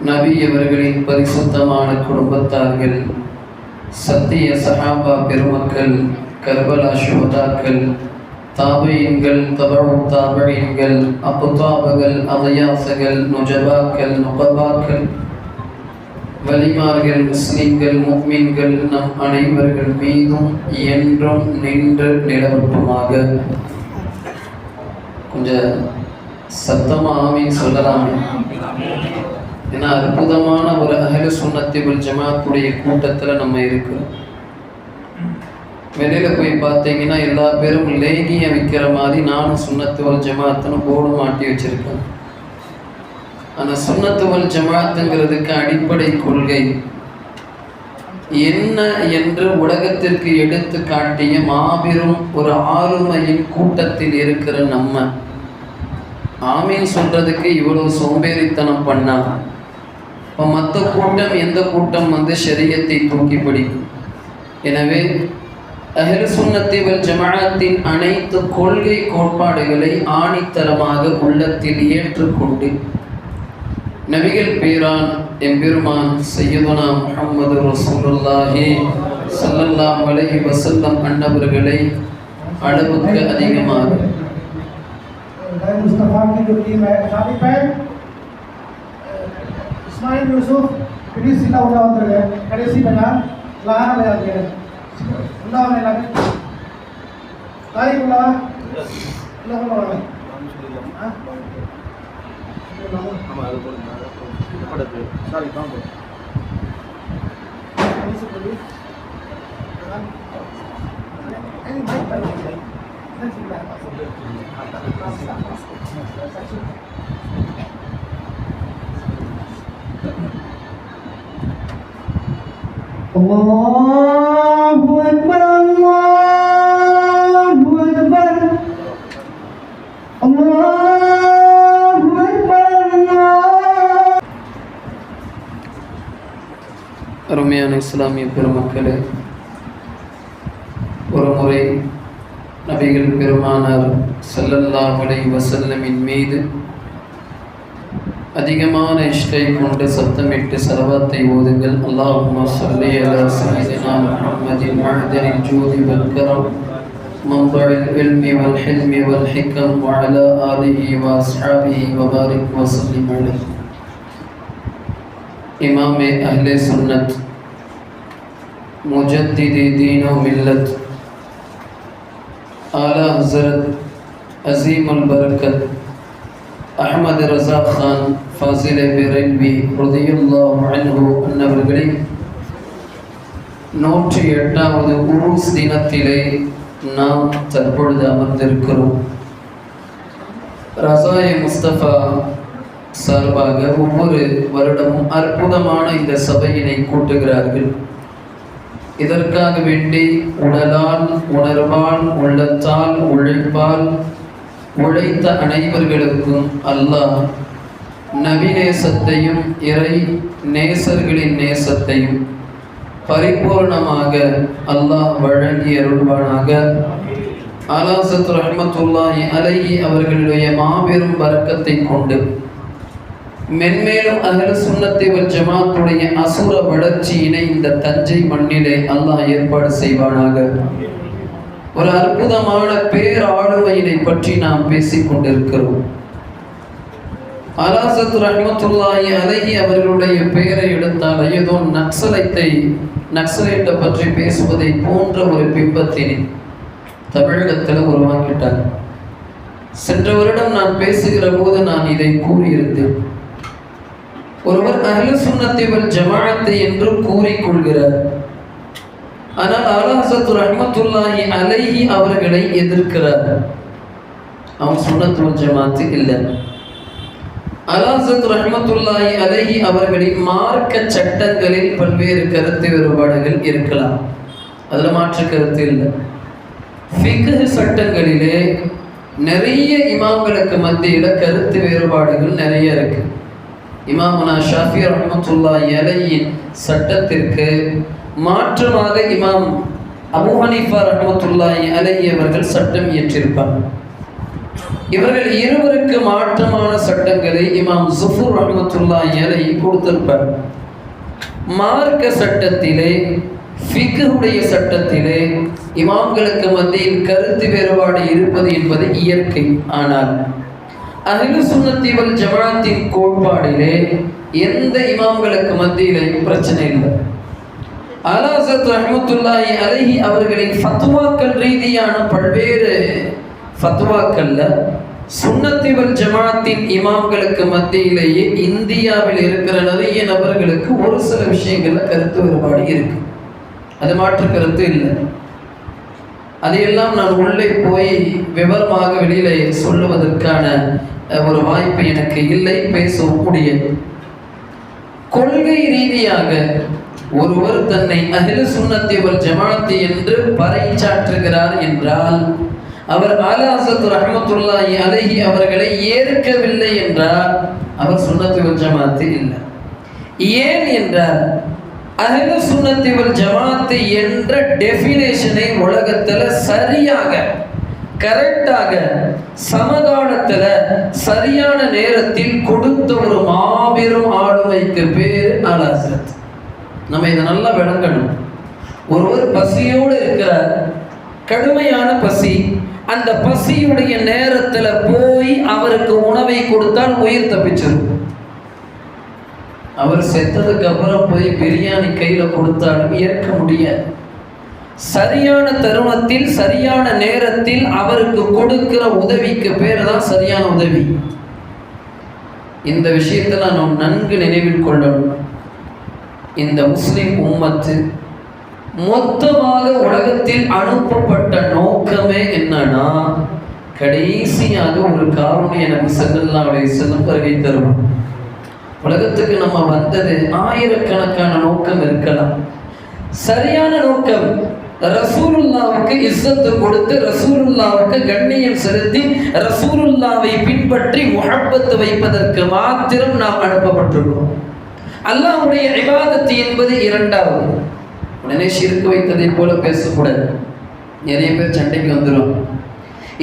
நபி அவர்களின் பரிசுத்தமான குடும்பத்தார்கள், சத்திய சஹாபா பெருமக்கள், கர்பலா சுஹதாக்கள், தாபீன்கள், தபஉ தாபீன்கள், அக்தாபுகள், அக்யாஸ்கள், நுஜபாக்கள், நுகபாக்கள், வலிமார்கள், முஸ்லிம்கள், முஃமின்கள் நம் அனைவர்கள் மீதும் என்றும் நின்று நிலவட்டுமாக. கொஞ்சம் சத்தமாக ஆமீன் சொல்லலாமே. ஏன்னா அற்புதமான ஒரு அஹ்லு சுன்னத்தி வல் ஜமாத்துடைய கூட்டத்தில் நம்ம இருக்கிறோம். வெளியில் போய் பார்த்தீங்கன்னா எல்லா பேரும் லேகியம் விற்கிற மாதிரி நானும் சுன்னத்து வல் ஜமாத்துன்னு போர்டு மாட்டி வச்சுருக்கேன். ஆனால் சுன்னத்து வல் ஜமாத்துங்கிறதுக்கு அடிப்படை கொள்கை என்ன என்று உலகத்திற்கு எடுத்து காட்டிய மாபெரும் ஒரு ஆளுமையின் கூட்டத்தில் இருக்கிற நம்ம ஆமீன் சொல்றதுக்கு இவ்வளவு சோம்பேறித்தனம் பண்ணா இப்போ மற்ற கூட்டம் எந்த கூட்டம் ஷரியத்தை தூக்கி பிடிக்கும். எனவே அஹ்லு சுன்னத்தி வல் ஜமாஅத்தின் அனைத்து கொள்கை கோட்பாடுகளை ஆணித்தரமாக உள்ளத்தில் ஏற்றுக்கொண்டு நபிகள் பேரான் எம்பெருமான் சையதுனா முஹம்மது ரசூலுல்லாஹி ஸல்லல்லாஹு அலைஹி வஸல்லம் அன்னவர்களை அளவுக்கு அதிகமாக मुस्तफ़ा की जो टीम है शादी पे इस्माइल यूसुफ प्लीज सीधा उधर गए कड़ेसी बना लाना ले जाते हैं उल्लाह में लगे ताई उल्लाह उल्लाह उल्लाह हां हमारे को पड़ते सारी काम को ऐसे बोलिए एनी बात कर Allahu Akbar, Allahu Akbar, Allahu Akbar. அருமையான இஸ்லாமிய பெருமக்களே, ஒரு முறை நபிகள் பெருமானார் ஸல்லல்லாஹு அலைஹி வஸல்லமின் மீது அதிகமான இஷ்கை கொண்டு சத்தமிட்டு ஸலவாத்தை ஓதுங்கள். அல்லாஹும்ம ஸல்லி அலா ஸய்யிதினா முஹம்மதின் மஅதனில் ஜூதி வல் கரம் மன்பஇல் இல்மி வல் ஹில்மி வல் ஹிக்கம் வ அலா ஆலிஹி வ அஸ்ஹாபிஹி வ பாரிக் வ ஸல்லிம் அலைஹி. இமாமே அஹ்லே சுன்னத், முஜத்திதி தீன் வ மில்லத், आला हज़रत अज़ीमुल बरकत अहमद रज़ा खान फाज़िल बेरलवी रज़ियल्लाहु अन्हु अன்னவர்களை 108வது உருஸ் தினத்திலே நாம் தற்பொழுது அமர்ந்திருக்கிறோம். ரஸாய முஸ்தபா சார்பாக ஒவ்வொரு வருடமும் அற்புதமான இந்த சபையினை கூட்டுகிறார்கள். இதற்காக வேண்டி உடலால், உணர்வால், உள்ளத்தால், உழைப்பால் உழைத்த அனைவர்களுக்கும் அல்லாஹ் நபி நேசத்தையும் இறை நேசர்களின் நேசத்தையும் பரிபூர்ணமாக அல்லாஹ் வழங்கி அருள்வானாக. ஆலாசத் ரஹ்மத்துல்லாஹி அலைஹி அவர்களுடைய மாபெரும் பரக்கத்தை கொண்டு மென்மேலும் அஹ்லு சுன்னத்தி வல் ஜமாத்துடைய அசுர வளர்ச்சியினை இந்த தஞ்சை மண்ணிலே அல்லாஹ் ஏற்பாடு செய்வானாக. ஒரு அற்புதமான பேராளுமையினை பற்றி நாம் பேசிக் கொண்டிருக்கிறோம். ஆலாசத் ரஹ்மத்துல்லாஹி அலைஹி அவர்களுடைய பெயரை எடுத்தால் ஏதோ நக்சலைட்டை பற்றி பேசுவதை போன்ற ஒரு பிம்பத்தினை தமிழகத்தில் உருவாக்கிட்டார். சென்ற வருடம் நான் பேசுகிற போது நான் இதை கூறியிருந்தேன். ஒருவர் அஹ்லு சுன்னத்தி வல் ஜமாஅத்தை என்று கூறிக்கொள்கிறார். ஆனால் ஆலா ஹஸரத் ரஹ்மத்துல்லாஹி அலைஹி அவர்களை எதிர்க்கிறார். அவன் சுன்னத் வல் ஜமாஅத் இல்லை. ஆலா ஹஸரத் ரஹ்மத்துல்லாஹி அலைஹி அவர்களின் மார்க்க சட்டங்களில் பல்வேறு கருத்து வேறுபாடுகள் இருக்கலாம், அதில் மாற்று கருத்து இல்லை. ஃபிக்ஹ் சட்டங்களிலே நிறைய இமாம்களுக்கு மத்தியில் கருத்து வேறுபாடுகள் நிறைய இருக்கு. இமாமுனா ஷாஃபி ரஹ்மத்துல்லாஹி அலைஹின் சட்டத்திற்கு மாற்றமாக இமாம் அபூ ஹனீஃபா ரஹ்மத்துல்லாஹி அலைஹி அவர்கள் சட்டம் இயற்றியிருப்பார். இவர்கள் இருவருக்கு மாற்றமான சட்டங்களை இமாம் ஜுஃபர் ரஹ்மத்துல்லாஹி அலைஹி கொடுத்திருப்பார். மார்க்க சட்டத்திலே, ஃபிக்ஹுடைய சட்டத்திலே இமாம்களுக்கு மத்தியில் கருத்து வேறுபாடு இருப்பது என்பது இயற்கை. ஆனால் அஹ்லு சுன்னத்தி வல் ஜமாஅத்தின் கோட்பாடிலே எந்த இமாம்களுக்கு மத்தியிலே பிரச்சனை இல்லை. அலாசத் ரஹ்மத்துல்லாஹி அலைஹி அவர்களின் ஃபத்வாக்கள் ரீதியான பல்வேறு ஃபத்வாக்கள்ல சுன்னத்தி வல் ஜமாஅத்தின் இமாம்களுக்கு மத்தியிலேயே இந்தியாவில் இருக்கிற நிறைய நபர்களுக்கு ஒரு சில விஷயங்கள்ல கருத்து வேறுபாடு இருக்கு. அது மாற்று கருத்து இல்லை. அதையெல்லாம் நான் உள்ளே போய் விவரமாக வெளியிலே சொல்லுவதற்கான ஒரு வாய்ப்பு எனக்கு இல்லை, பேசவும் முடியாது. கொள்கை ரீதியாக ஒருவர் தன்னை அஹ்லு சுன்னத்தி வல் ஜமாஅத் என்று பறைசாற்றுகிறார் என்றால் அவர் ஆலா ஹஸரத் ரஹ்மத்துல்லாஹி அலைஹி அவர்களை ஏற்கவில்லை என்றால் அவர் சுன்னத்தி வல் ஜமாஅத் இல்லை. ஏன் என்றால் அஹ்லு சுன்னத்தி வல் ஜமாஅத் என்ற டெஃபினேஷனை உலகத்துல சரியாக, கரெக்டாக, சமகாலத்துல சரியான நேரத்தில் கொடுத்த ஒரு மாபெரும் ஆளுமைக்கு பேர் ஆலா ஹஸரத். நம்ம இதை நல்லா விளங்கணும். ஒருவர் பசியோடு இருக்கிறார், கடுமையான பசி. அந்த பசியுடைய நேரத்துல போய் அவருக்கு உணவை கொடுத்தால் உயிர் தப்பிச்சிடும். அவர் செத்ததுக்கு அப்புறம் போய் பிரியாணி கையில கொடுத்தாலும் ஏற்க முடியாது. சரியான தருணத்தில், சரியான நேரத்தில் அவருக்கு கொடுக்கிற உதவிக்கு பேர் தான் சரியான உதவி. இந்த விஷயத்துல நாம் நன்கு நினைவில் கொள்ளணும். இந்த முஸ்லிம் உம்மத்து மொத்தமாக உலகத்தில் அனுப்பப்பட்ட நோக்கமே என்னன்னா, கடைசியாக ஒரு காரணிய நபி ஸல்லல்லாஹு அலைஹி வஸல்லம் வருகை தருவோம். உலகத்துக்கு நம்ம வந்தது ஆயிரக்கணக்கான நோக்கம் இருக்கலாம். சரியான நோக்கம் ரசூலுல்லாவுக்கு இஸ்ஸத் கொடுத்து, ரசூலுல்லாவுக்கு கண்ணியம் செலுத்தி, ரசூலுல்லாவை பின்பற்றி முஹப்பத் வைப்பதற்கு மாத்திரம் நாம் அனுப்பப்பட்டிருக்கிறோம். அல்லாஹ்வுடைய இபாதத் என்பது இரண்டாவது. உடனே ஷிர்க் வைத்ததை போல பேசக்கூடாது. நிறைய பேர் சண்டைக்கு வந்துடும்.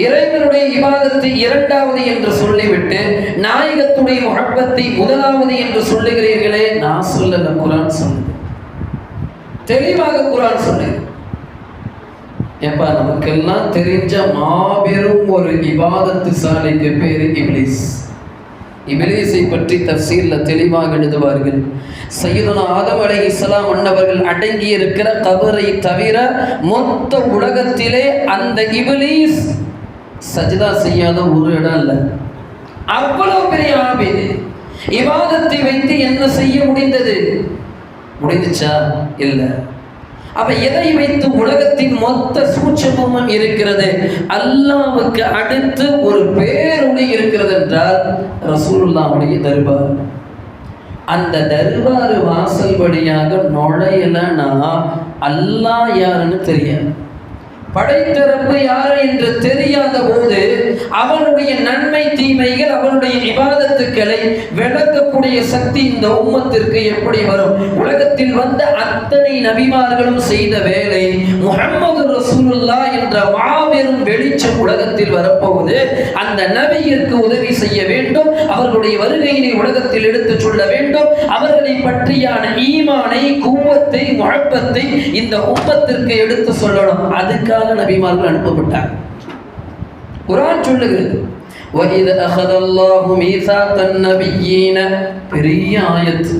இறைவனுடைய இபாதத்தை இரண்டாவது என்று சொல்லிவிட்டு நாயகத்துடைய முஹப்பத்தை முதலாவது என்று சொல்லுகிறீர்களே. நான் சொல்லல, குர்ஆன் சொல்லுது. தெளிவாக குர்ஆன் சொல்லுது. ஏப்பா, நமக்கெல்லாம் தெரிஞ்ச மாபெரும் ஒரு இபாதத்து சாலைக்கு பேரு இப்லீஸ். இப்லீஸை பற்றி தஃசீர்ல தெளிவாக எழுதுவார்கள். சய்யிதுனா ஆதம் அலைஹிஸ்ஸலாம் அன்னவர்கள் அடங்கி இருக்கிற கபரை தவிர மொத்த உலகத்திலே அந்த இப்லீஸ் சஜ்தா செய்யாத ஒரு இடம் இல்லை. அவ்வளவு பெரிய ஆபித். இபாதத்தை வைத்து என்ன செய்ய முடிந்தது? முடிந்துச்சா? இல்லை. அப்ப எதை வைத்து உலகத்தின் மொத்த சூட்சமும் இருக்கிறது? அல்லாஹ்வுக்கு அடுத்து ஒரு பேரொளி இருக்கிறது என்றால் ரசூலுல்லாஹ்வுடைய தர்பார். அந்த தர்பார் வாசல் வழியாக நுழையலனா அல்லாஹ் யாருன்னு தெரியாது. படைத்தரப்பு யாரு என்று தெரியாத போது அவனுடைய நன்மை தீமைகள், அவனுடைய இபாதத்துக்களை விளக்கக்கூடிய சக்தி இந்த உம்மத்திற்கு எப்படி வரும்? உலகத்தில் வந்த அத்தனை நபிமார்களும் செய்த வேலை முஹம்மது ரசூலுல்லாஹ் என்ற மாபெரும் வெளிச்சம் உலகத்தில் வரப்போகுது. அந்த நபியிற்கு உதவி செய்ய வேண்டும், அவர்களுடைய வருகையினை உலகத்தில் எடுத்துச் சொல்ல வேண்டும், அவர்களை பற்றியான ஈமானை, குவத்தை, முஹப்பத்தை இந்த உம்மத்திற்கு எடுத்து சொல்லணும். அதுக்காக நபிமார்கள் அனுப்பப்பட்டார். குர்ஆன் சொல்லுகிறது, وَإِذْ أَخَذَ اللَّهُ مِيثَاقَ النَّبِيِّينَ. பெரிய ஆயத்.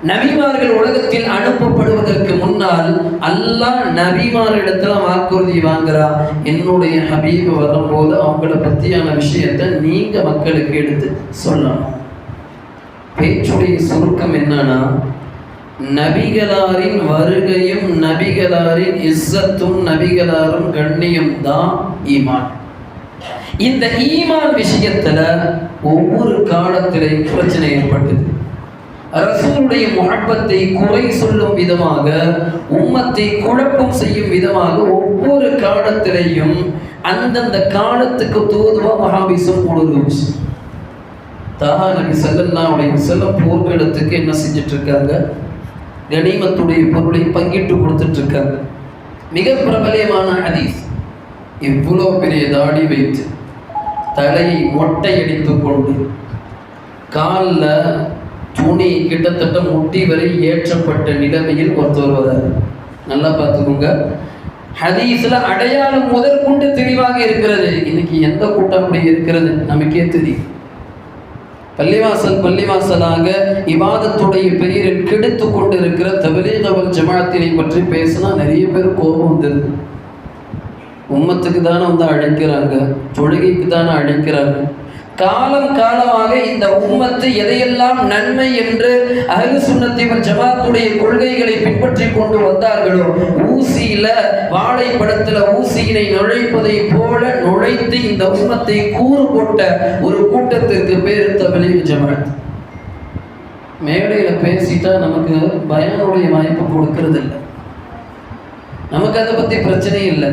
நபிமார்கள் உலகத்தில் அனுப்பப்படுவதற்கு முன்னால் அல்லாஹ் நபிமாரிடத்துல வாக்குறுதி வாங்குறா, என்னுடைய ஹபீப் வரும்போது அவங்கள பத்தியான விஷயத்தை நீங்க மக்களுக்கு எடுத்து சொல்லணும். பேச்சுடைய சுருக்கம் என்னன்னா, நபிகளாரின் வருகையும் நபிகளாரின் இஸ்ஸத்தும் நபிகளாரும் கண்ணியம் தான் ஈமான். இந்த ஈமான் விஷயத்துல ஒவ்வொரு காலத்திலையும் பிரச்சனை ஏற்பட்டது. ரசூலுடைய முஹப்பத்தை குறை சொல்லும் விதமாக, உம்மத்தை குழப்பம் செய்யும் விதமாக ஒவ்வொரு காலத்திலையும் அந்தந்த காலத்துக்கு தூதுவா வஹாபிசம் கொடுச்சு. தாஹா நபி ஸல்லல்லாஹு அலைஹி வஸல்லம் போர்க்களத்துக்கு என்ன செஞ்சுட்டு இருக்காங்க? கனிமத்துடைய பொருளை பங்கிட்டு கொடுத்துட்டு இருக்காங்க. மிக பிரபலமான ஹதீஸ். இவ்வளோ பெரிய தாடி வைத்து தலையை மொட்டையடித்து கொண்டு காலில் துணி கிட்டத்தட்ட முட்டி வரை ஏற்றப்பட்ட நிலைமையில் ஒருத்தர் வராது. நல்லா பார்த்துக்கோங்க. ஹதீஸ்ல அடையாளம் முதற்கொண்டு தெளிவாக இருக்கிறது. இன்னைக்கு எந்த கூட்டம் அப்படி இருக்கிறது நமக்கே தெரியும். பள்ளிவாசலாக இபாதத்துடைய பெயரில் கெடுத்து கொண்டு இருக்கிற தப்லீக் வல் ஜமாஅத்தினை பற்றி பேசினா நிறைய பேர் கோபம் வந்துருது. உம்மத்துக்கு தானே வந்து அழைக்கிறாங்க, தொழுகைக்கு தானே அழைக்கிறாங்க. காலமாக இந்த உம்மத்து எதையெல்லாம் நன்மை என்று அஹ்லு சுன்னத்தி வல் ஜமாஅத்துடைய கொள்கைகளை பின்பற்றி கொண்டு வந்தார்களோ, ஊசியில வாழைப்படத்துல ஊசியினை நுழைப்பதை போல நுழைத்து இந்த உம்மத்தை கூறு போட்ட ஒரு கூட்டத்திற்கு பேர் தப்லீக் ஜமாஅத். மேடையில பேசிட்டா நமக்கு பயானுடைய வாய்ப்பு கொடுக்கறது இல்லை. நமக்கு அதை பத்தி பிரச்சனை இல்லை.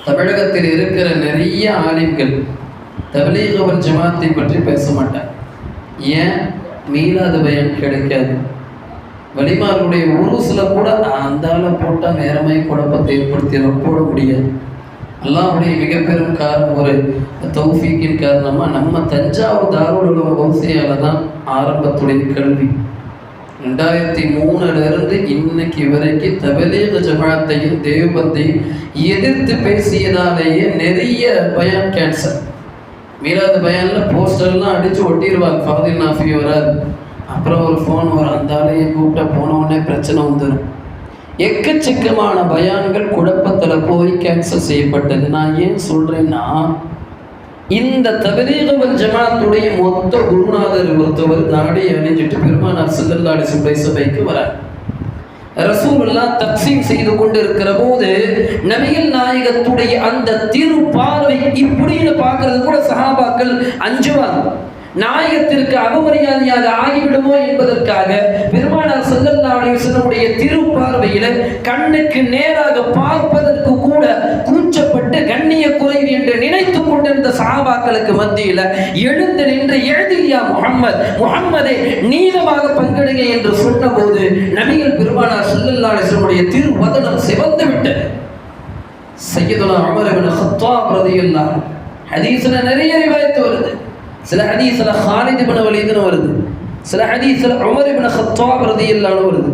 தமிழகத்தில் இருக்கிற நிறைய ஆலிம்கள் தப்லீக் வல் ஜமாஅத்தை பற்றி பேச மாட்டாங்க. ஏன்? மீளாத பயான் கிடைக்காது. வலிமார்களுடைய உருசுல கூட அந்த ஆளை போட்டால் நேரமே குழப்பத்தை ஏற்படுத்தி போட முடியாது. அல்லாஹ்வுடைய மிகப்பெரும் காரணம், ஒரு தௌஃபீக்கின் காரணமாக நம்ம தஞ்சாவூர் தாருல் உலூம் கௌசியால தான் ஆரம்பத்துடைய கல்வி. 2003 இன்னைக்கு வரைக்கும் தப்லீக் ஜமாஅத்தையும் தேவபந்தையும் எதிர்த்து பேசியதாலேயே நிறைய பயான் கேன்சர். மீளாத பயானில் போஸ்டர்லாம் அடித்து ஒட்டிடுவாங்க. ஃபாதில் நாஃபி வராது, அப்புறம் ஒரு ஃபோன் வரும், அந்த ஆளையை கூப்பிட்டா போன உடனே பிரச்சனை வந்துடும். எக்கச்சக்கமான பயான்கள் குழப்பத்தில் போய் கேன்சல் செய்யப்பட்டது. நான் ஏன் சொல்கிறேன்னா, இந்த தப்லீக் வல் ஜமாஅத்துடைய மொத்த குருநாதர் ஒருத்தவர் தாடி அணிஞ்சிட்டு பெருமானார் ஸல்லல்லாஹு அலைஹி வஸல்லம் சபைக்கு வரார். ரசூலுல்லாஹ் தக்ஸீம் செய்து கொண்டு இருக்கிற போது நபிகள் நாயகத்துடைய அந்த திருப்பார்வை இப்படின்னு பார்க்கறது கூட சஹாபாக்கள் அஞ்சுவாங்க. நாயகத்திற்கு அவமரியாதையாக ஆகிவிடுமோ என்பதற்காக பெருமானார் ஸல்லல்லாஹு அலைஹி வஸல்லமுடைய திருப்பார்வையில கண்ணுக்கு நேராக பார்ப்பதற்கு கூட கூச்சப்பட்டு கண்ணிய குறைவு என்று நினைத்து கொண்டிருந்த சஹாபாக்களுக்கு மத்தியில எழுந்து நின்று எழுதியா முஹம்மதே நீளமாக பங்கெடுங்க என்று சொன்னபோது நபிகள் பெருமானார் ஸல்லல்லாஹு அலைஹி வஸல்லமுடைய திருவதனம் சிவந்து விட்டது. சய்யிதுனா உமர் இப்னு கத்தாப் ரலியல்லாஹு அன்ஹு ஹதீஸ்ல நிறைய ரிவாயத் வருது. சில ஹதீஸ்ல ஹாலித் இப்னு வலீத்னு வருது, சில ஹதீஸ்ல உமர் இப்னு கத்தாப் ரலியல்லாஹு அன்ஹு வருது.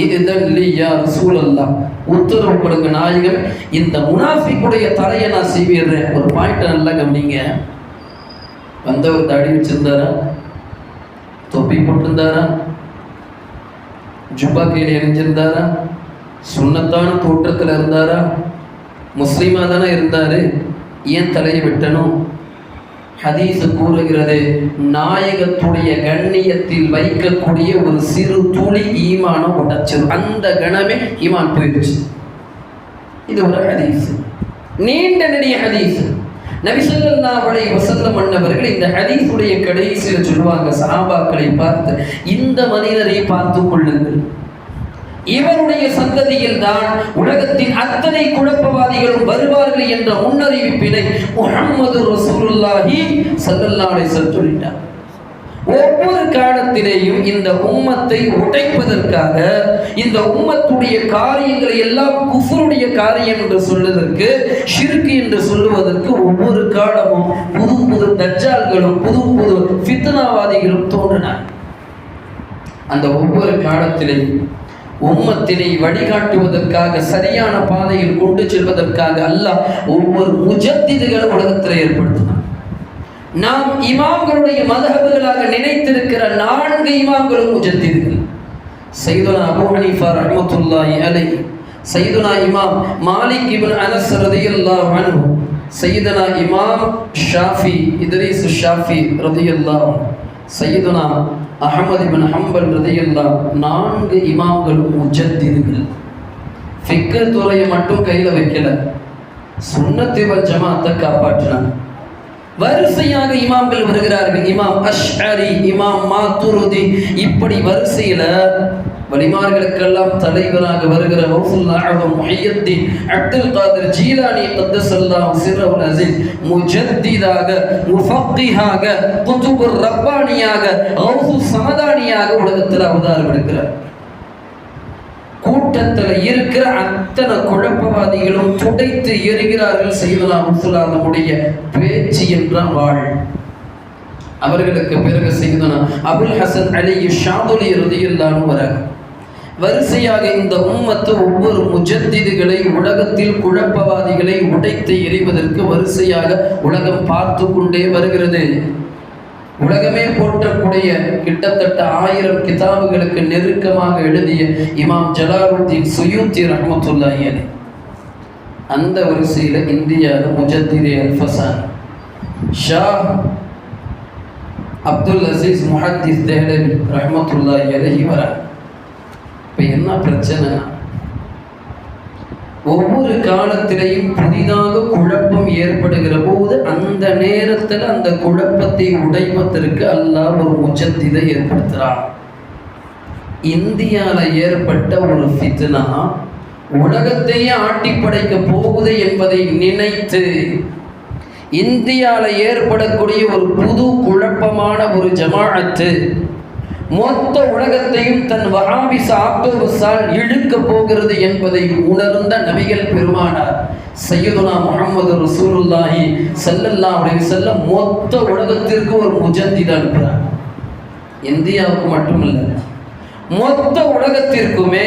இதன் லி யா ரசூலல்லாஹ், உத்தரவு கொடுங்க நாயகம், இந்த முனாஃபிக்குடைய தலையை நான் சீவிடுறேன். ஒரு பாயிண்ட் நல்லா கவனிங்க. வந்தவர் தாடி வச்சிருந்தாரா, தொப்பி போட்டிருந்தாரா, ஜுப்பா கையில் எரிஞ்சிருந்தாரா, சுன்னத்தான தோற்றத்தில் இருந்தாரா, முஸ்லீமா தானே இருந்தாரு, ஏன் தலையை வெட்டணும்? ஹதீஸ் கூறுகிறது, நாயகத்துடைய கண்ணியத்தில் வைக்கக்கூடிய ஒரு சிறு துளி ஈமானம் உடைச்சது. அந்த கணமே ஈமான் போயிடுச்சு. இது ஒரு ஹதீஸ், நீண்ட நெடிய ஹதீஸ். நபி ஸல்லல்லாஹு அலைஹி வஸல்லம் அன்னவர்கள் இந்த ஹதீஸுடைய கடைசியில் சொல்லுவாங்க சஹாபாக்களை பார்த்து, இந்த மனிதரை பார்த்து கொள்ளுங்கள், இவருடைய சந்ததியில் தான் உலகத்தின் அத்தனை குழப்பவாதிகளும் வருவார்கள் என்ற முன்னறிவிப்பினை முஹம்மது ரசூலுல்லாஹி ஸல்லல்லாஹு அலைஹி வஸல்லம் சொல்லிட்டார். ஒவ்வொரு காலத்திலேயும் இந்த உம்மத்தை உடைப்பதற்காக, இந்த உம்மத்துடைய காரியங்களை எல்லாம் குஃப்ருடைய காரியம் என்று சொல்வதற்கு, ஷிர்க் என்று சொல்லுவதற்கு ஒவ்வொரு காலமும் புது புது தஜ்ஜால்களும் புது புது ஃபித்னாவாதிகளும் தோன்றினார். அந்த ஒவ்வொரு காலத்திலேயும் உம்மத்தினை வழிகாட்டுவதற்காக, சரியான பாதையில் கொண்டு செல்வதற்காக அல்லாஹ் ஒவ்வொரு முஜத்திதுகளும் உலகத்தில் ஏற்படுத்தினார். நாம் இமாம்களுடைய மதஹபுகளாக நினைத்திருக்கிற 4 இமாம்களும் முஜத்திதுகள். சையதுனா அபூ ஹனீஃபா ரஹ்மத்துல்லாஹி அலைஹி, சையதுனா இமாம் மாலிக் இப்னு அனஸ் ரலியல்லாஹு அன்ஹு, சையதுனா இமாம் ஷாஃபி இத்ரீஸ் ஷாஃபி ரலியல்லாஹு அன்ஹு, சையதுனா அஹ்மத் இப்னு ஹம்பல் ரலியல்லாஹு, 4 இமாம்களும் முஜத்திதுகள். ஃபிக்ஹ் துறையை மட்டும் கையில் வைக்கல, சுன்னத் வல் ஜமாஅத்தை காப்பாற்றினாங்க. வரிசையாக இமாம்கள் வருகிறார்கள். இமாம் அஷ்அரி, இமாம் மாத்துருதி, இப்படி வரிசையில வலிமார்களுக்கெல்லாம் தலைவராக வருகிற கௌசுல் ஆலம் முஹியத்தீன் அப்துல் காதிர் ஜீலானி கத்தஸல்லாஹு சிர்ரஹுல் அஸீஸ், முஜத்திதாக, முஃபக்கிஹாக, குதுபுர் ரப்பானியாக, கௌசு சமதானியாக உலகத்தில் அவதாரம் எடுக்கிறார். கூட்டத்தில் இருக்கிற அத்தனை குழப்பவாதிகளும் துடைத்து எறிகிறார்கள். செய்தனா முஸ்லாமுடைய பேச்சு என்ற வாழ். அவர்களுக்கு பிறகு செய்தனா அபுல் ஹசன் அலி ஷாதுலி ரலியல்லாஹு அன்ஹு வரிசையாக இந்த உம்மத்து ஒவ்வொரு முஜத்திதுகளை, உலகத்தில் குழப்பவாதிகளை உடைத்து எறிவதற்கு வரிசையாக உலகம் பார்த்து கொண்டே வருகிறது. உலகமே போற்றக்கூடிய கிட்டத்தட்ட 1000 கிதாபுகளுக்கு நெருக்கமாக எழுதிய இமாம் ஜலாலுத்தீன் சுயூத்தி ரஹ்மத்துல்லாஹி அலைஹி, அந்த வரிசையில் இந்தியாவில் முஜத்திதே அல்-ஃபசான் ஷா அப்துல் அசீஸ் முஹத்திஸ் தெஹ்லவி ரஹ்மத்துல்லாஹி அலைஹி வர. இப்போ என்ன பிரச்சனை? ஒவ்வொரு காலத்திலையும் புதிதாக குழப்பம் ஏற்படுகிற போது அந்த நேரத்தில் அந்த குழப்பத்தை உடைப்பதற்கு அல்லாஹ் ஒரு முஜத்திதை ஏற்படுத்துகிறார். இந்தியாவில் ஏற்பட்ட ஒரு ஃபித்னா உலகத்தையே ஆட்டி படைக்க போகுது என்பதை நினைத்து இந்தியாவில் ஏற்படக்கூடிய ஒரு புது குழப்பமான ஒரு ஜமாஅத்து மொத்த உலகத்தையும் தன் வஹாபிச ஆக்டோபஸால் இழுக்க போகிறது என்பதை உணர்ந்த நபிகள் பெருமானார் சையதுனா முஹம்மது ரசூலுல்லாஹி ஸல்லல்லாஹு அலைஹி வஸல்லம் மொத்த உலகத்திற்கு ஒரு முஜத்தித் அனுப்புகிறார். இந்தியாவுக்கு மட்டுமல்ல, மொத்த உலகத்திற்குமே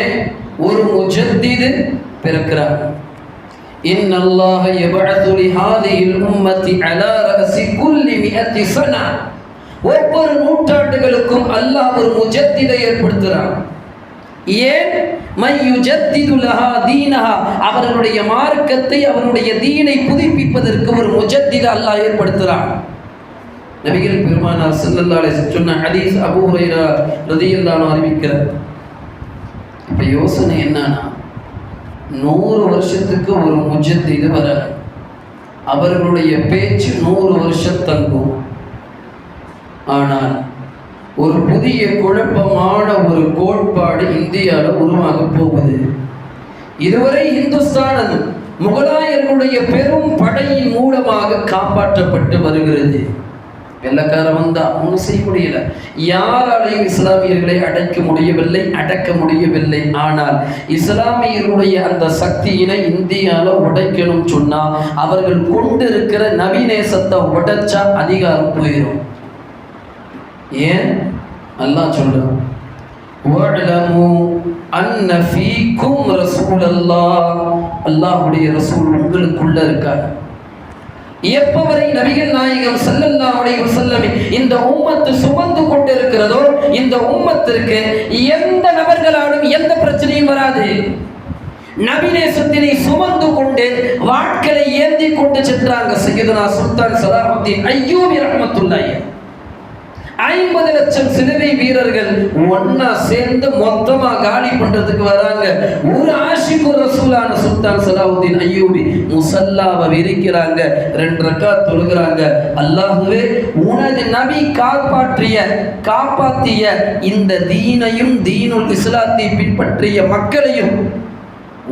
ஒரு முஜத்தித் பிறக்கிறார். இன்னல்லாஹ யபஅது லிஹாதிஹில் உம்மத்தி அலா ரஸி குல்லி மிஅத்தி ஸனா. ஒவ்வொரு நூற்றாண்டுகளுக்கும் அல்லாஹ் ஒரு முஜத்திதை ஏற்படுத்துகிறான். ஏன்? மையுஜத்திது லஹா தீனஹா, அவர்களுடைய மார்க்கத்தை, அவருடைய தீனை புதுப்பிப்பதற்கு ஒரு முஜத்திதை அல்லாஹ் ஏற்படுத்துகிறான். நபிகள் பெருமானார் ஸல்லல்லாஹு அலைஹி வஸல்லம் சொன்ன ஹதீஸ் அபூ ஹுரைரா ரலியல்லாஹு அன்ஹு அறிவிக்கிறார். இப்போ யோசனை என்னன்னா, 100 வருஷத்துக்கு ஒரு முஜத்திது வர, அவர்களுடைய பேச்சு 100 வருஷம் தங்கும். ஆனால் ஒரு புதிய குழப்பமான ஒரு கோட்பாடு இந்தியாவில் உருவாக போகுது. இதுவரை இந்துஸ்தான் முகலாயர்களுடைய பெரும் படையின் மூலமாக காப்பாற்றப்பட்டு வருகிறது. வெள்ளக்காரன் வந்தா ஒன்றும் செய்ய முடியல, யாராலையும் இஸ்லாமியர்களை அடக்க முடியவில்லை. ஆனால் இஸ்லாமியர்களுடைய அந்த சக்தியினை இந்தியாவில் உடைக்கணும் சொன்னா அவர்கள் கொண்டு இருக்கிற நவீனேசத்தை உடைச்சா அதிகாரம் போயிடும். ஏன்? அல்லாஹ் சொல்றான், வஅலமு அன்ன ஃபீக்கும் ரசூலல்லாஹ், அல்லாஹ்வுடைய ரசூல் உங்களுக்குள்ள இருக்கார். எப்பவரை நபிகள் நாயகம் ஸல்லல்லாஹு அலைஹி வஸல்லம் இந்த உம்மத்து சுமந்து கொண்டிருக்கிறதோ இந்த உம்மத்திற்கு எந்த நபர்களாலும் எந்த பிரச்சனையும் வராது. நபிநேசத்தினை சுமந்து கொண்டு வாட்களை ஏந்தி கொண்டு சென்றாங்க. சையதுனா சுல்தான் சலாஹுத்தீன் அய்யூபி ரஹ்மத்துல்லாஹி 50 லட்சம் சிலுவை வீரர்கள் ஒன்னா சேர்ந்து மொத்தமா காலி பண்றதுக்கு வராங்க. ஒரு ஆஷிக்கு ரசூலான சுல்தான் சலாஹுத்தீன் அய்யூபி முசல்லாவை விரிக்கிறாங்க, 2 ரக்காத் தொழுகிறாங்க. அல்லாஹ்வே, உனது நபி காப்பாற்றிய இந்த தீனையும் தீனுல் இஸ்லாத்தை பின்பற்றிய மக்களையும்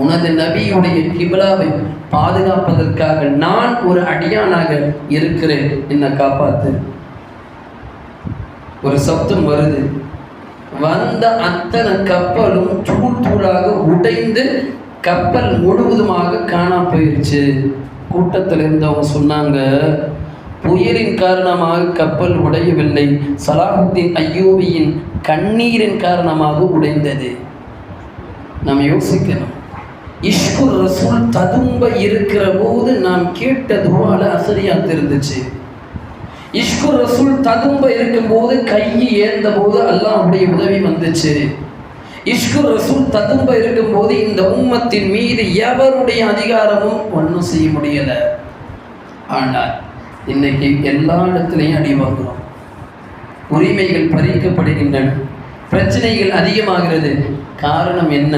உனது நபியுடைய கிப்லாவை பாதுகாப்பதற்காக நான் ஒரு அடியானாக இருக்கிறேன், என்னை காப்பாத்து. ஒரு சப்தம் வருது. வந்த அத்தனை கப்பலும் தூளாக உடைந்து கப்பல் முழுவதுமாக காணாம போயிடுச்சு. கூட்டத்தில் இருந்தவங்க சொன்னாங்க, புயலின் காரணமாக கப்பல் உடையவில்லை, சலாஹுத்தீன் அய்யூபியின் கண்ணீரின் காரணமாக உடைந்தது. நாம் யோசிக்கணும். இஷ்குர் ரசூல் ததும்ப இருக்கிற போது நாம் கேட்ட துவால அசரியாத்து இருந்துச்சு. இஷ்குர் ரசூல் ததும்ப இருக்கும்போது கையை ஏந்த போது அல்லாஹ்வுடைய உதவி வந்துச்சு. இஷ்குர் ரசூல் ததும்ப இருக்கும்போது இந்த உம்மத்தின் மீது எவருடைய அதிகாரமும் ஒன்றும் செய்ய முடியல. ஆனால் இன்னைக்கு எல்லா இடத்துலையும் அடி வாங்குறோம், உரிமைகள் பறிக்கப்படுகின்றன, பிரச்சனைகள் அதிகமாகிறது. காரணம் என்ன?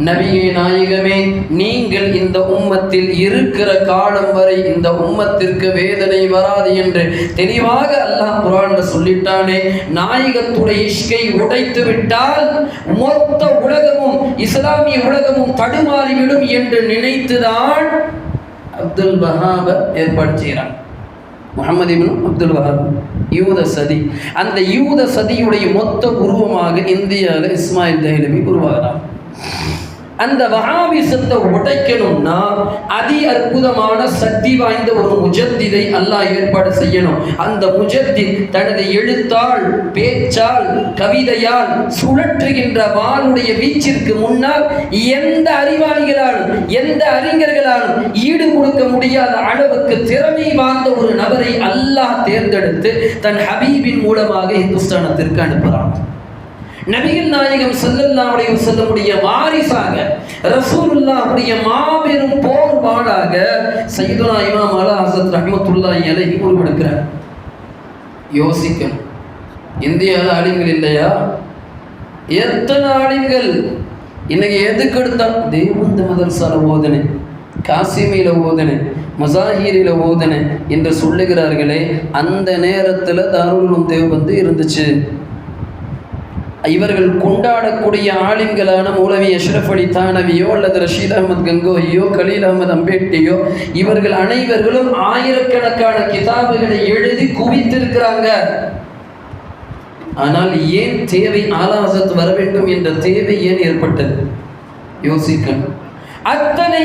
நபியே நாயகமே, நீங்கள் இந்த உம்மத்தில் இருக்கிற காலம் வரை இந்த உம்மத்திற்கு வேதனை வராது என்று தெளிவாக அல்லாஹ் குர்ஆன்ல சொல்லிட்டானே. நாயகத்துடைய இஷ்கை உடைத்து விட்டால் மொத்த உலகமும் இஸ்லாமிய உலகமும் தடுமாறிவிடும் என்று நினைத்துதான் அப்துல் வஹாப ஏற்பாடு செய்கிறான். முஹம்மது இப்னு அப்துல் வஹாப் யூத சதி. அந்த யூத சதியுடைய மொத்த உருவமாக இந்தியாவில் இஸ்மாயில் தெஹ்லவி உருவாகிறார். அந்த வஹாபிசத்தை உடைக்கணும்னா அதி அற்புதமான சக்தி வாய்ந்த ஒரு முஜத்திதை அல்லாஹ் ஏற்பாடு செய்யணும். அந்த முஜத்தித் தனது எழுத்தால், பேச்சால், கவிதையால் சுழற்றுகின்ற வாளுடைய வீச்சிற்கு முன்னால் எந்த அறிவாளிகளாலும் எந்த அறிஞர்களாலும் ஈடு கொடுக்க முடியாத அளவுக்கு திறமை வாய்ந்த ஒரு நபரை அல்லாஹ் தேர்ந்தெடுத்து தன் ஹபீபின் மூலமாக இந்துஸ்தானத்திற்கு அனுப்புகிறான். நபிகள் நாயகம் ஸல்லல்லாஹு அலைஹி வஸல்லமுடைய வாரிசாக, ரசூலுல்லாஹுடைய மாபெரும் போர் வாளாக சையதுனா இமாம் அலா ஹஸரத் ரஹ்மத்துல்லாஹி அலைஹி உருவெடுக்கிறார். யோசிக்கணும், இந்தியாவில் ஆலிம்கள் இல்லையா? எத்தனை ஆலிம்கள் இன்னைக்கு எதுக்கு எடுத்தால் தேவந்த மதரசால ஓதனை, காசிமியில ஓதனை, மசாஹீரில ஓதனை என்று சொல்லுகிறார்களே, அந்த நேரத்தில் தாருல் உலூம் தேவபந்து இருந்துச்சு. இவர்கள் கொண்டாடக்கூடிய ஆலிம்களான மௌலவி அஷ்ரஃப் அலி தானவியோ அல்லது ரஷீத் அஹமத் கங்கோயோ கலீல் அஹமத் அம்பேட்டியோ இவர்கள் அனைவர்களும் ஆயிரக்கணக்கான கிதாபுகளை எழுதி குவித்திருக்கிறாங்க. ஆனால் ஏன் தேவை ஆலா ஹஸரத் வர வேண்டும் என்ற தேவை ஏன் ஏற்பட்டது? யோசிக்கணும். அத்தனை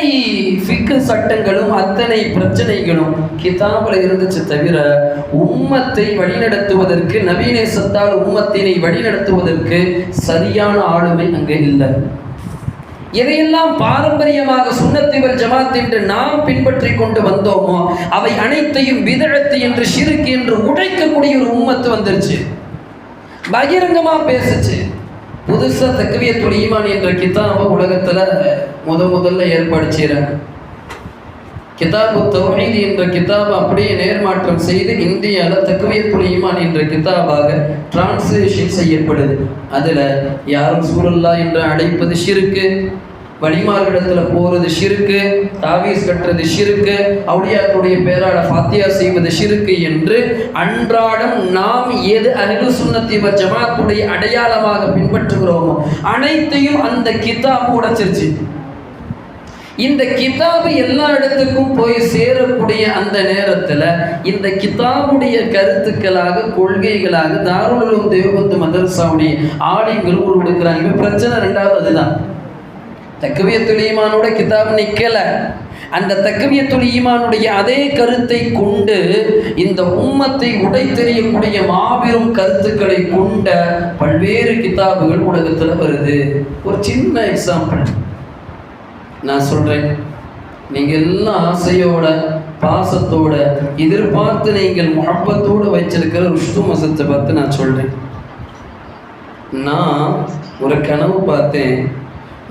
ஃபிக்ஹ் சட்டங்களும் அத்தனை பிரச்சனைகளும் கிதாபில் இருந்துச்சு தவிர உம்மத்தை வழிநடத்துவதற்கு, நபீநேசத்தால் உம்மத்தினை வழிநடத்துவதற்கு சரியான ஆளுமை அங்கே இல்லை. எதையெல்லாம் பாரம்பரியமாக சுன்னத் வல் ஜமாத் என்று நாம் பின்பற்றி கொண்டு வந்தோமோ அவை அனைத்தையும் பிதஅத் என்று ஷிர்க் என்று உடைக்கக்கூடிய ஒரு உம்மத்து வந்துருச்சு. பகிரங்கமா பேசுச்சு. புதுசா தக்வியத்துல் ஈமான் என்ற கிதாபை உலகத்துல முதல்ல ஏற்பாடு செய்யறாங்க. கிதாபு தௌஹீத் என்ற கிதாபை அப்படியே நேர்மாற்றம் செய்து இந்தியாவில் தக்வியத்துல் ஈமான் என்ற கிதாபாக டிரான்ஸ்லேஷன் செய்யப்படுது. அதுல யாரும் ரசூலுல்லாஹ் என்று அழைப்பது ஷிர்க்கு, வலிமார்களிடத்தில் போகிறது ஷிர்க்கு, தாவீஸ் கட்டுறது ஷிர்க்கு, அவுலியாக்களுடைய பேரால ஃபாத்தியா செய்வது ஷிர்க்கு என்று அன்றாடம் நாம் எது அஹ்லு சுன்னத்தி வல் ஜமாத்துடைய அடையாளமாக பின்பற்றுகிறோமோ அனைத்தையும் அந்த கிதாபு உடைச்சிருச்சு. இந்த கிதாபு எல்லா இடத்துக்கும் போய் சேரக்கூடிய அந்த நேரத்தில் இந்த கிதாபுடைய கருத்துக்களாக, கொள்கைகளாக தாருல் உலூம் தேவபந்து மதரசாவுடைய ஆலிம்கள் உருவெடுக்கிறாங்க. பிரச்சனை ரெண்டாவது அதுதான். தக்வியத்துல் ஈமானோட கிதாப் நிக்கல. அந்த தக்வியத்துல் ஈமானுடைய அதே கருத்தை கொண்டு இந்த உம்மத்தை உடைத்தெறியக்கூடிய மாபெரும் கருத்துக்களை கொண்ட பல்வேறு கிதாபுகள் உலகத்தில் வருது. ஒரு சின்ன எக்ஸாம்பிள் நான் சொல்றேன். நீங்க எல்லாம் ஆசையோட, பாசத்தோட, எதிர்பார்த்து நீங்கள் முஹப்பத்தோடு வச்சிருக்கிற ருஷ்து மசத்தை பார்த்து நான் சொல்றேன். நான் ஒரு கனவு பார்த்தேன்.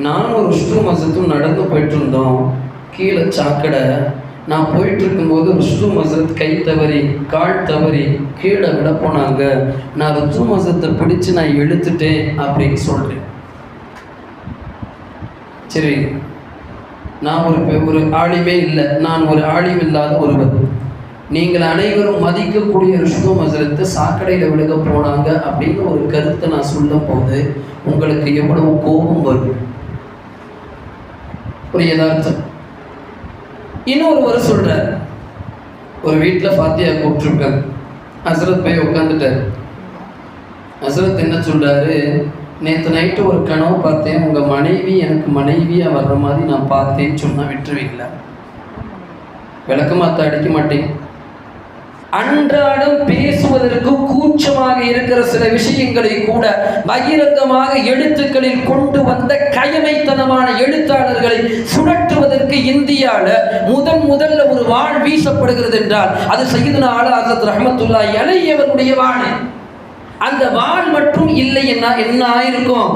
நான் ஒரு ருஷ்து மசத்தும் நடந்து போயிட்டு இருந்தோம். கீழே சாக்கடை. நான் போயிட்டு இருக்கும்போது ருஷ்து மசத் கை தவறி, கால் தவறி கீழே விட போனாங்க. நான் ருஷ்து மசத்தை பிடிச்சு நான் இழுத்துட்டேன் அப்படின்னு சொல்றேன். சரி, நான் ஒரு ஆலிமே இல்லை, நான் ஒரு ஆலிம் இல்லாத ஒருவர். நீங்கள் அனைவரும் மதிக்கக்கூடிய ருஷ்து மசரத்தை சாக்கடையில் விழுக போனாங்க அப்படின்னு ஒரு கருத்தை நான் சொல்லும் போது உங்களுக்கு எவ்வளவு கோபம் வரும்? ஒரு யதார்த்தம். இன்னொருவர் சொல்றார், ஒரு வீட்டில் ஃபாத்தியா கூப்பிட்டுருக்காரு. ஹஸ்ரத் போய் உட்காந்துட்டார். ஹஸ்ரத் என்ன சொல்றாரு, நேற்று நைட்டு ஒரு கனவு பார்த்தேன், உங்கள் மனைவி எனக்கு மனைவியாக வர்ற மாதிரி நான் பார்த்தேன்னு சொன்னால் விட்டுருவீங்களா? விளக்கமாத்த அடிக்க மாட்டேன். அன்றாடம் பேசுவதற்கு கூச்சமாக இருக்கிற சில விஷயங்களை கூட பகிரங்கமாக எழுத்துக்களில் கொண்டு வந்த கயமைத்தனமான எழுத்தாளர்களை சுழற்றுவதற்கு இந்தியாவில் முதல்ல ஒரு வாள் வீசப்படுகிறது என்றால் அது சய்யிதுனா ஆலா ஹஸரத் ரஹ்மத்துல்லாஹி அலைஹி அவருடைய வாள். அந்த வாள் மட்டும் இல்லை என்ன ஆயிருக்கும்?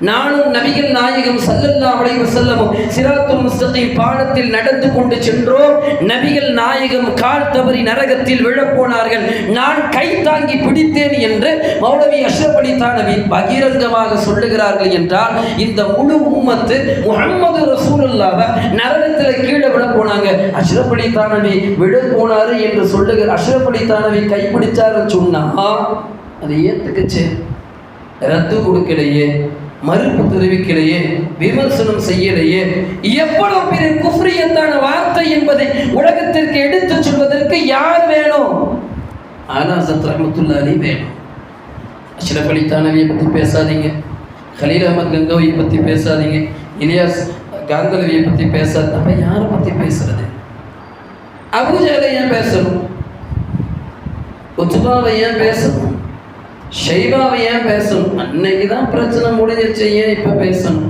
நானும் நபிகள் நாயகம் ஸல்லல்லாஹு அலைஹி வஸல்லம் சிராத்துல் முஸ்தகீம் பாலத்தில் நடந்து கொண்டு சென்றோம். நபிகள் நாயகம் கால் தவறி நரகத்தில் விழப்போனார்கள். நான் கை தாங்கி பிடித்தேன் என்று மௌலவி அஷ்ரஃப் அலி தானவி பகிரங்கமாக சொல்லுகிறார்கள் என்றால் இந்த முழு உம்மத்து முஹம்மது ரசூலுல்லாஹ் நரகத்தில் கீழே விழ போனாங்க. அஷ்ரஃப் அலி தானவி விழ போனாரு என்று சொல்லுகிற அஷ்ரஃப் அலி தானவி கைப்பிடிச்சாருன்னு சொன்னா அதை ஏத்துக்குச்சு. ரத்து கொடுக்கலையே, மறுப்பு தெரிவிக்கலையே, விமர்சனம் செய்யலையே. எவ்வளவு பெரிய குஃப்ரியத்தான வார்த்தை என்பதை உலகத்திற்கு எடுத்து சொல்வதற்கு யார் வேணும்? ஆலா ஹஸரத் ரஹ்மத்துல்லாஹி அலைஹி வேணும். அஷ்ரஃப் அலி தானவியை பற்றி பேசாதீங்க, கலீல் அஹமத் கங்கோயை பற்றி பேசாதீங்க. இலியாஸ் காந்தலவியை பற்றி பேசாது, அப்போ யாரை பற்றி பேசுறது? அபூஜஹலை ஏன் பேசணும்? உத்பாவை ஏன் பேசணும்? ஷைபாவை ஏன் பேசணும்? அன்னைக்கு தான் பிரச்சனை முடிஞ்சிச்சு, ஏன் இப்போ பேசணும்?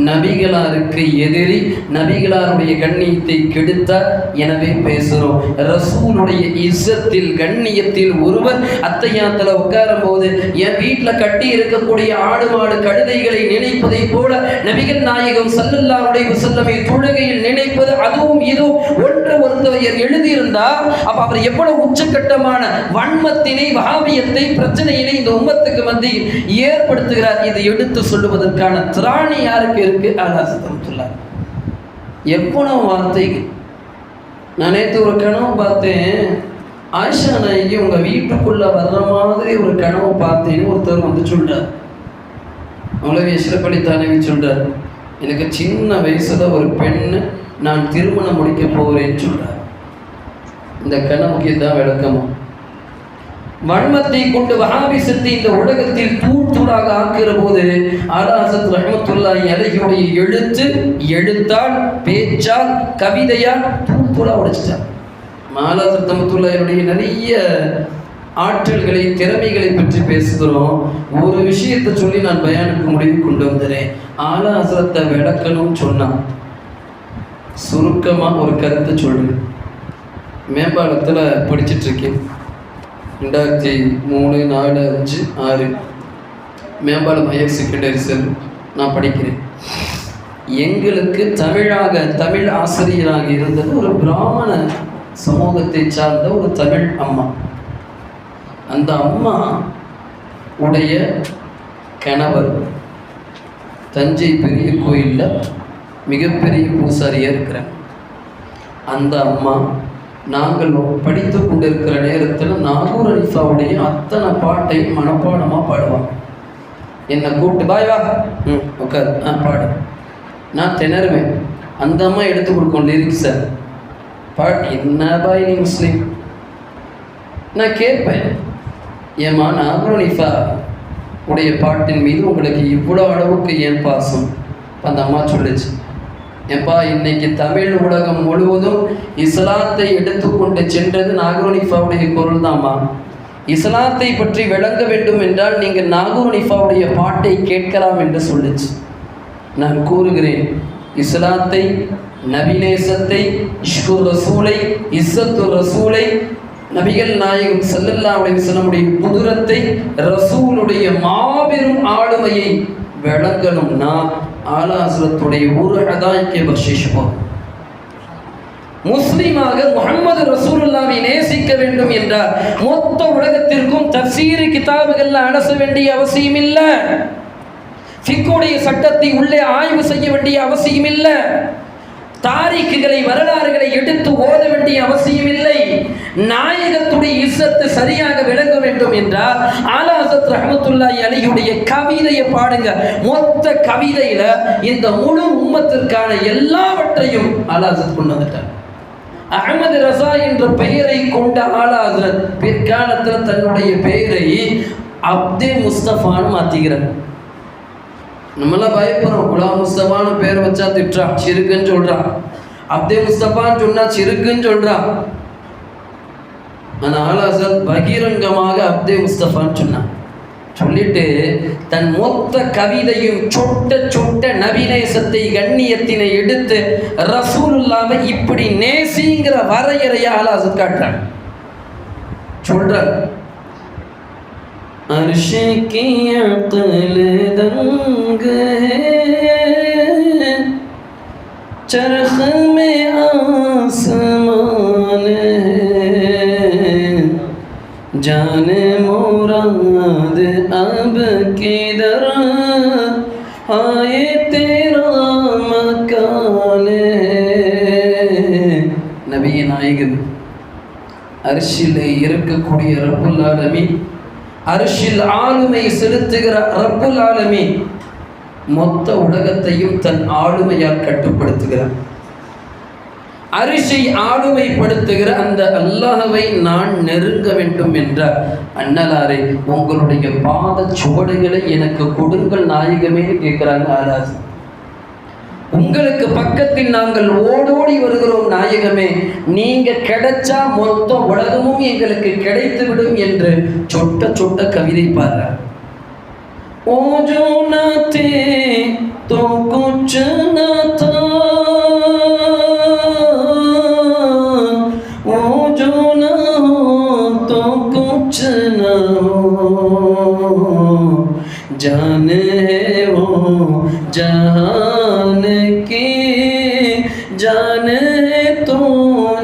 நபிகளாருக்கு எதிரி, நபிகளாருடைய கண்ணியத்தை கெடுத்தார், எனவே பேசுகிறோம். ரசூலுடைய இஸ்ஸத்தில் கண்ணியத்தில் ஒருவர் அத்தையாத்தில் உட்காரும் போது என் வீட்டில் கட்டி இருக்கக்கூடிய ஆடு மாடு கழுதைகளை நினைப்பதை போல நபிகள் நாயகம் ஸல்லல்லாஹு அலைஹி வஸல்லம் தொழுகையில் நினைப்பது, அதுவும் இதுவும் ஒன்று ஒருத்தவர் எழுதியிருந்தார். அப்ப அவர் எவ்வளவு உச்சக்கட்டமான வன்மத்தினை, வஹாபியத்தை, பிரச்சனையினை இந்த உம்மத்துக்கு மத்தியில் ஏற்படுத்துகிறார். இதை எடுத்து சொல்லுவதற்கான திராணி யாருக்கு இருக்கு? அல்லாஹ். எவ்வளவு வார்த்தைகள். நான் நேற்று ஒரு கனவு பார்த்தேன். ஆயிஷா நாயகி உங்க வீட்டுக்குள்ள வர்ற மாதிரி ஒரு கனவு பார்த்தேன்னு ஒருத்தர் வந்து சொல்றார். அவ்வளவு எஷ்ரப்படி தானவி சொல்றார், எனக்கு சின்ன வயசுல ஒரு பெண்ணு நான் திருமணம் முடிக்க போகிறேன்னு சொல்றார். இந்த கனவுக்கு தான் விளக்கமா? வன்மத்தை கொண்டு வஹாபிசத்தை இந்த உலகத்தில் தூள் தூளாக ஆக்குகிற போது ஆலா ஹஸரத் ரஹ்மத்துல்லாஹி அலைஹியுடைய எழுத்தால், பேச்சால், கவிதையால் தூள் தூளா உடைச்சிட்டார். ஆலா ஹஸரத் ரஹ்மத்துல்லாஹியுடைய நிறைய ஆற்றல்களை, திறமைகளை பற்றி பேசுகிறோம். ஒரு விஷயத்தை சொல்லி நான் பயானுக்கு முடிவு கொண்டு வந்துடுறேன். ஆலா ஹஸரத்தை விளக்கணும்னு சொன்னான். சுருக்கமாக ஒரு கருத்தை சொல்றேன். மேம்பாலத்தில் படிச்சுட்டு இருக்கேன். 2003, 4, 5, 6 மேம்பாலம் ஹையர் செகண்டரி செல் நான் படிக்கிறேன். எங்களுக்கு தமிழ் ஆசிரியராக இருந்தது ஒரு பிராமண சமூகத்தை சார்ந்த ஒரு தமிழ் அம்மா. அந்த அம்மா உடைய கணவர் தஞ்சை பெரிய கோயிலில் மிகப்பெரிய பூசாரியாக இருக்கிறார். அந்த அம்மா நாங்கள் படித்து கொண்டிருக்கிற நேரத்தில் நாகூர் அனிஃபாவுடைய அத்தனை பாட்டையும் மனப்பாடமாக பாடுவாங்க. என்னை கூப்பிட்டு பாய் வா, உட்காரு, பாடு. நான் திணறுவேன். அந்த அம்மா எடுத்து கொடுக்கும் லிரிக்ஸை. பாட்டு என்ன பாய் நீ முஸ்லீம்? நான் கேட்பேன், ஏம்மா நாகூர் அனிஃபா உடைய பாட்டின் மீது உங்களுக்கு இவ்வளோ அளவுக்கு ஏன் பாசம்? அந்த அம்மா சொல்லிச்சு, எப்பா இன்னைக்கு தமிழ் உலகம் முழுவதும் இஸ்லாத்தை எடுத்துக்கொண்டு சென்றது நாகூர் அனிஃபாவுடைய குரல் தான்மா. இஸ்லாத்தை பற்றி விளங்க வேண்டும் என்றால் நீங்கள் நாகூர் அனிஃபாவுடைய பாட்டை கேட்கலாம் என்று சொல்லிச்சு. நான் கூறுகிறேன், இஸ்லாத்தை, நபிநேசத்தை, இஷ்குர் ரசூலை, இஸ்ஸத்துர் ரசூலை, நபிகள் நாயகம் ஸல்லல்லாஹு அலைஹி வஸல்லமுடைய குதுரத்தை, ரசூலுடைய மாபெரும் ஆளுமையை விளங்கணும்னா ஆலா ஹஸரத்துடைய ஒரு ஹதாய்க்கே பக்ஷிஷ் போதும். முஸ்லிமாக முஹம்மது ரசூலுல்லாஹ்வை நேசிக்க வேண்டும் என்றால் மொத்த உலகத்திற்கும் தஃசீர் கிதாபுகள் அலச வேண்டிய அவசியம் இல்லை. ஃபிக்ஹுடைய சட்டத்தை உள்ளே ஆய்வு செய்ய வேண்டிய அவசியம் இல்லை. தாரீக்குகளை, வரலாறுகளை எடுத்து ஓத வேண்டிய அவசியம் இல்லை. நாயகத்துடைய இஸ்ஸத்து சரியாக விளங்க வேண்டும் என்றால் ஆலா ஹஸரத் ரஹ்மத்துல்லாஹி அலைஹியுடைய கவிதையை பாடுங்க. மொத்த கவிதையில இந்த முழு உம்மத்திற்கான எல்லாவற்றையும் ஆலா ஹஸரத் கொண்டு வந்துட்டார். அஹ்மது ரஸா என்ற பெயரை கொண்ட ஆலா ஹஸரத் பிற்காலத்தில் தன்னுடைய பெயரை அப்தே முஸ்தஃபான்னு மாத்திக்கிறார். நம்மளாம் பயப்படுறோம், குலாம் முஸ்தபான்னு பேர் வச்சா திட்டுறான், சிறுக்குன்னு சொல்றான். அப்தே முஸ்தபான்னு சொன்னா சிறுக்குன்னு சொல்றான். ஆனால் ஆலா ஹஸரத் பகிரங்கமாக அப்தே முஸ்தபான்னு சொன்னான். சொல்லிட்டு தன் மொத்த கவிதையும் சொட்ட சொட்ட நபிநேசத்தை, கண்ணியத்தினை எடுத்து ரசூலுல்லாஹ்வை இப்படி நேசிங்கிற வரையறையை ஆலா ஹஸரத் காட்டுறான். சொல்றான், अर्श की अक़ल दंग है, चरख़ में आसमान है, जाने मुराद अब किधर आए तेरा मकान है. नबी नायक अर्शिले இருக்கக்கூடிய ரப்புல் ஆலமீன், அர்ஷில் ஆளுமை செலுத்துகிற ரப்புல் ஆலமீன் மொத்த உலகத்தையும் தன் ஆளுமையால் கட்டுப்படுத்துகிறார். அரிஷை ஆளுமைப்படுத்துகிற அந்த அல்லாஹ்வை நான் நெருங்க வேண்டும் என்றார். அண்ணலாரே, உங்களுடைய பாத சுவடுகளை எனக்கு கொடுங்கள் நாயகமே கேட்கிறாங்க. ஆலாஸ் உங்களுக்கு பக்கத்தில் நாங்கள் ஓடோடி வருகிறோம் நாயகமே, நீங்க கிடைச்சா மொத்த உலகமும் எங்களுக்கு கிடைத்து விடும் என்று சொட்ட சொட்ட கவிதை பாடுறார். ओ जो ना थे तो कुछ न था, ओ जो ना हो तो कुछ न हो, जान है वो जहान की, जान है तो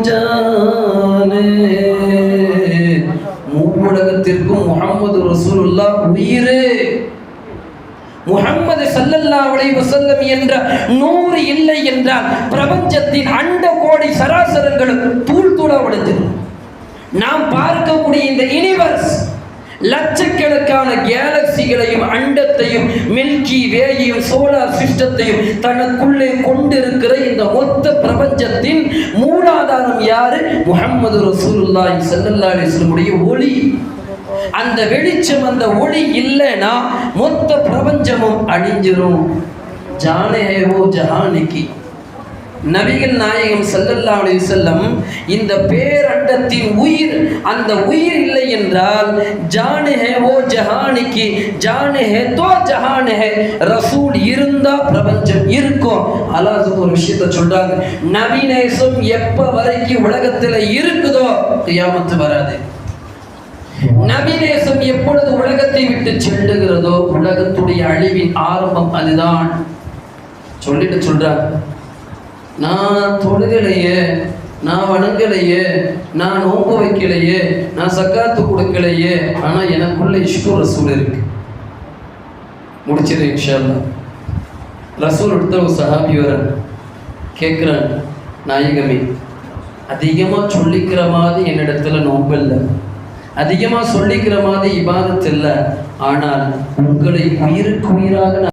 जान है. மூவுலகத்திற்கும் முஹம்மது ரசூலுல்லாஹ் உயிரே. முஹம்மது ஸல்லல்லாஹு அலைஹி வஸல்லம் என்ற நூறு இல்லை என்றால் பிரபஞ்சத்தின் அண்ட கோடி சராசரங்களும் தூள் தூளா உடைஞ்சிடும். நாம் பார்க்கக்கூடிய இந்த யூனிவர்ஸ் லட்சக்கணக்கான கேலக்சிகளையும் அண்டத்தையும் மில்கி வேயையும் சோலார் சிஸ்டத்தையும் தனக்குள்ளே கொண்டிருக்கிற இந்த மொத்த பிரபஞ்சத்தின் மூலாதாரம் யாரு? முஹம்மது ரசூலுல்லாஹி ஸல்லல்லாஹு அலைஹி வஸல்லம் ஒளி. அந்த வெளிச்சம், அந்த ஒளி இல்லைன்னா மொத்த பிரபஞ்சமும் அழிஞ்சிரும். ஜானே ஹோ ஜஹானிக்கு. நபிகள் நாயகம் ஸல்லல்லாஹு அலைஹி வஸல்லம் இந்த பேரண்டத்தின் உயிர். அந்த உயிர் இல்லை என்றால் ஜானே ஹோ ஜஹானிக்கு, ஜானே ஹே தோ ஜஹான் ஹே. ரசூல் இருந்தா பிரபஞ்சம் இருக்கும். அல்லாஹ் ஒரு விஷயத்தை சொல்றாங்க, நபிநேசம் எப்ப வரைக்கும் உலகத்துல இருக்குதோ கியாமத் வராது. நபிநேசம் எப்பொழுது உலகத்தை விட்டு செல்லுகிறதோ உலகத்துடைய அழிவின் ஆரம்பம் அதுதான். சொல்லிட்டு சொல்றாங்க, நான் தொழுகலையே, நான் வணங்கலையே, நான் நோன்பு வைக்கலையே, நான் சக்காத்து கொடுக்கலையே, ஆனா எனக்குள்ள இஷ்கு ரசூல் இருக்கு. முடிச்சது இன்ஷா அல்லாஹ். ரசூல் எடுத்த ஒரு சஹாபி வர கேட்கிறான், நாயகமே அதிகமா சொல்லிக்கிற மாதிரி என்னிடத்துல நோன்பு இல்லை, அதிகமா சொல்லிக்கிற மாதிரி இபாதத் இல்லை, ஆனால் உங்களை உயிருக்கு உயிராக